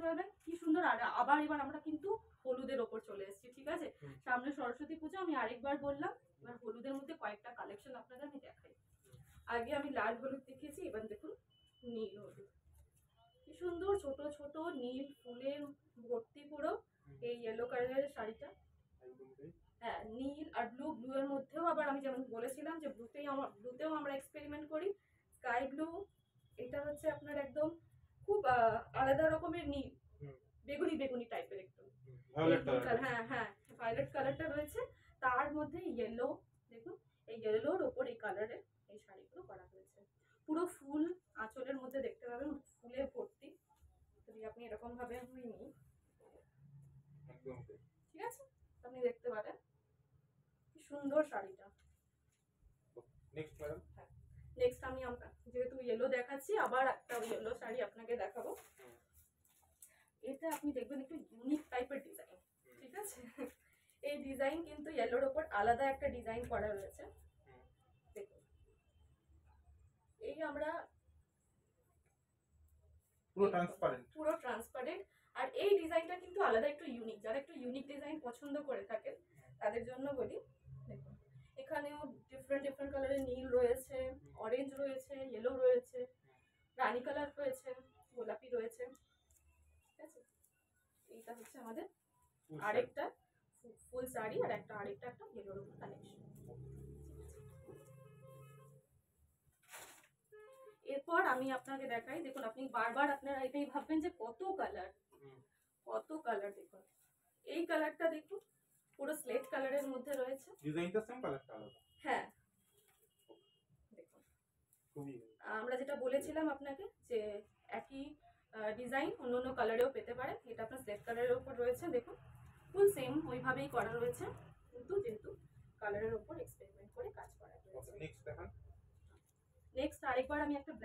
পারবেন কি সুন্দর। আর আবার এবার আমরা কিন্তু হলুদের ওপর চলে এসেছি, ঠিক আছে। সামনে সরস্বতী পুজো, আমি আরেকবার বললাম, এবার হলুদের মধ্যে কয়েকটা কালেকশন আপনাদের আমি দেখাই। আগে আমি লাল হলুদ দেখিয়েছি, এবার দেখুন নীল হলুদ, কি সুন্দর ছোট ছোট নীল ফুলের ভর্তি পুরো এই ইয়েলো কালারের শাড়িটা। হ্যাঁ, নীল আর ব্লু, ব্লু এর মধ্যেও আবার আমি যেমন বলেছিলাম যে ব্লুতেও আমরা এক্সপেরিমেন্ট করি, স্কাই ব্লু, এটা হচ্ছে আপনার একদম খুব আলাদা রকমের নীল, বেগুনি বেগুনি টাইপের একটু, হ্যাঁ হ্যাঁ ভায়োলেট কালারটা রয়েছে, তার মধ্যে ইয়েলো, দেখুন এই ইয়েলোর ওপর এই কালারের এই শাড়িগুলো করা হয়েছে। পুরো ফুল আঁচলের মধ্যে দেখতে পাবেন, ফুলে ভর্তি। যদি আপনি এরকম ভাবে আমি নিই, ঠিক আছে, আপনি দেখতে পারেন কি সুন্দর শাড়িটা। নেক্সট ম্যাডাম, হ্যাঁ নেক্সট আমি যেহেতু ইয়েলো দেখাচ্ছি, আবার একটা ইয়েলো শাড়ি আপনাকে দেখাবো। এটা আপনি দেখবেন একটু ইউনিক টাইপের ডিজাইন, ঠিক আছে। এই ডিজাইন কিন্তু ইয়েলোর ওপর আলাদা একটা ডিজাইন করা রয়েছে, দেখুন এই আমরা পুরো ট্রান্সপারেন্ট। আর এই ডিজাইনটা কিন্তু আলাদা, একটু ইউনিক, যারা একটু ইউনিক ডিজাইন পছন্দ করে থাকেন তাদের জন্য বলি। দেখুন এখানেও ডিফারেন্ট ডিফারেন্ট কালারের নীল রয়েছে, অরেঞ্জ রয়েছে, ইয়েলো রয়েছে, রানী কালার রয়েছে, গোলাপি রয়েছে, ঠিক আছে। এইটা হচ্ছে আমাদের আরেকটা ফুল শাড়ি, আর আরেকটা একটা ইয়েলোর কালেকশন। এরপর আমি আপনাকে দেখাই, দেখুন আপনি বারবার আপনারা এটাই ভাববেন যে কত কালার, কত কালার। দেখুন এই কালারটা দেখুন, পুরো স্লেট কালারের মধ্যে রয়েছে, ডিজাইনটা সেম, কালারটা আলাদা। হ্যাঁ দেখুন, আমরা যেটা বলেছিলাম আপনাকে যে একই ডিজাইন অন্য অন্য কালারেও পেতে পারে, এটা আপনার স্লেট কালারের উপর রয়েছে, দেখুন ফুল সেম ওইভাবেই করা রয়েছে, কিন্তু যেহেতু কালারের উপর এক্সপেরিমেন্ট করে কাজ করা রয়েছে। নেক্সট দেখান। নেক্সট আরেকবার আমি একটা